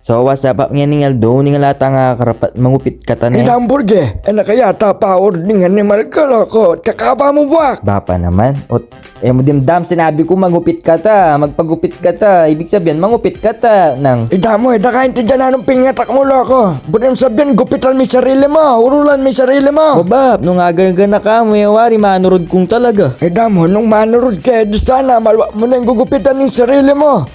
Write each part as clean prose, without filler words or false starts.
So what's up nga ningal do ningal ata nga karapat mangupit ka ta ne. Hamburger, na kaya tapawor ng animal ka loko, kakaba mo buwak. Bapa naman. Ot mo dimdam sinabi ko mangupit ka ta, magpagupit ka ta. Ibig sabihin mangupit ka ta nang. Idamo, dakaintindihan na nung pingatak mo loko. Bunim sabihin, gupitan mi sarili mo, urulan mi sarili mo. O bab, nung agad-agad na ka mo wari manurod kong talaga. Idamo, nung manurod ka, di sana malwa mo na yung gugupitan ng sarili mo.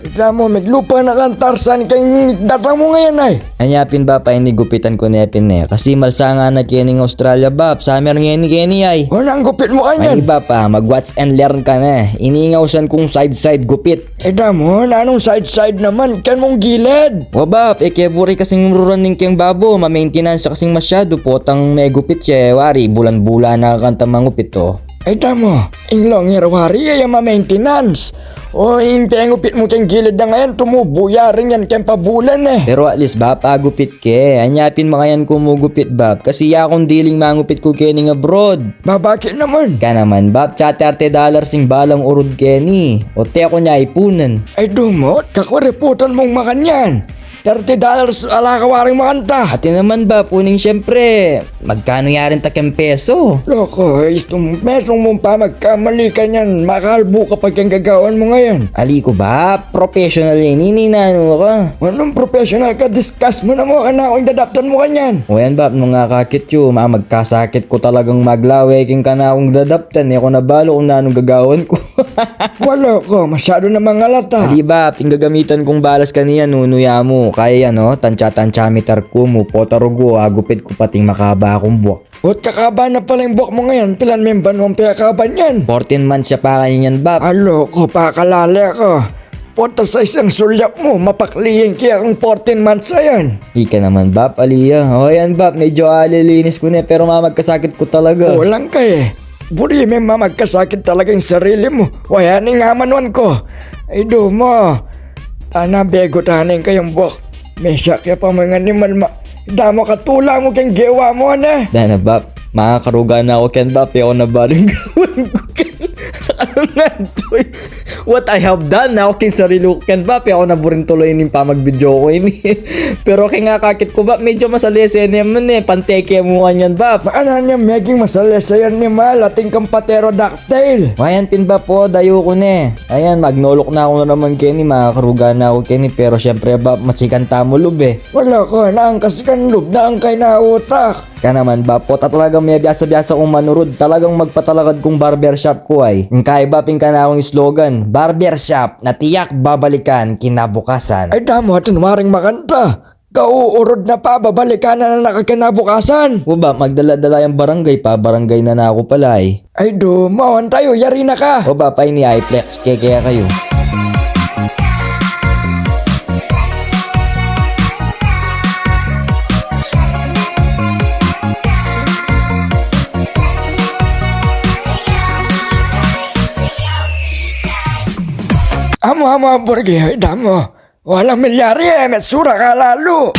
Idamo, maglupa na kang Tarzan kayong datang mo ngayon ay. Anyapin ba pa ini gupitan ko nepin ne kasi malsa nga na kining Australia bab summer nga ni Kenny ay. Unang gupit mo Ay kanyan. iba pa mag-watch and learn ka na. Iningawsan kong side gupit. Idamo, nanong side naman, kan mong gilid. O bab, keburi kasing running keng babo, ma-maintenance siya kasing masyado potang may gupit siya. Wari, bulan-bulan na kanta mangupit to. Idamo, inglong hirwari ay ma-maintenance. O yung gupit mo kang gilid na ngayon, tumubuya rin yan kang pabulan eh. Pero at least bab, pagupit ke. Anyapin makayan kumugupit bab. Kasi yakong diling mangupit ko kening abroad. Babakit naman. Ka naman bab, chat $30 sing balang urod keni. O te ako niya ipunan. Ay dumot, kakuriputan mong makanyan. $30 ala kawaring makanta. Ate naman ba, puning syempre, magkano yarin takang peso? Loko, istong mesong mong pa magkamali ka niyan. Makalbo kapag yung gagawan mo ngayon. Ali ko ba, professional yan, ano ka? Anong professional ka? Discuss mo na mo na kung dadaptan mo kanyan. O yan bab, nung nga kakit yun, magkasakit ko talagang maglaweking ka na akong dadaptan. Ako nabalo kung na anong gagawan ko. Wala ko, masyado na mga lata. Ali bab, yung gagamitan kong balas kaniya, nunuya mo. Kaya tansya meter ko mo, potarugo, agupit ko pating makaba akong buwak. At kakaba na pala yung buwak mo ngayon. Pilan memban mong pinakaban yan. 14 months siya pa kanyan bab. Alo ko, pakalali ako. Punta sa isang sulyap mo, mapakliyin kaya kung 14 months na yan. Ika naman bab, aliya. O yan bab, medyo alilinis ko na pero magkasakit ko talaga. Walang ka eh. Buri may mamagkasakit talaga yung sarili mo. Waya ning hamanuan ko. Ay do mo. Tana bego taning kayong buwak. May sakya pa mga animal damo katula mo kang gewa mo na. Dahil na bab, makakaruga na ako ken bab, ako na baling gawin ko ken. Ano nga Joy? What I have done na ako ken sarili ko ken bab, ako na burin tuloy nin pa mag-video ko ini. Pero kaya nga kakit ko bab, medyo masalese naman panteke mo kanyan bab. Maana niya meging masalesa yan ni Mal, ating kang pterodactyl. Wayan pin ba po, dayo ko ne. Ayan, magnolok na ako na naman Kenny, makakaruga na ako Kenny. Pero syempre bab, masikanta mo lub eh. Wala ko, naang kasi kan lub, naang kay na utak. Ka naman ba po, talagang may biasa-biasa kong manurod. Talagang magpatalagad kong barbershop ko ay. Kaya ba ka na akong slogan, barbershop na tiyak babalikan kinabukasan. Ay damo, atin maring makanta. Kauurod na pa, babalikan na nakakinabukasan. O ba, magdala-dala yung barangay pa, barangay na ako pala eh. Ay do, mawan tayo, yari na ka. O ba, pa ini iPlex, kaya kayo. Amo burgi, damo. Walang milyari metsura ka lalo.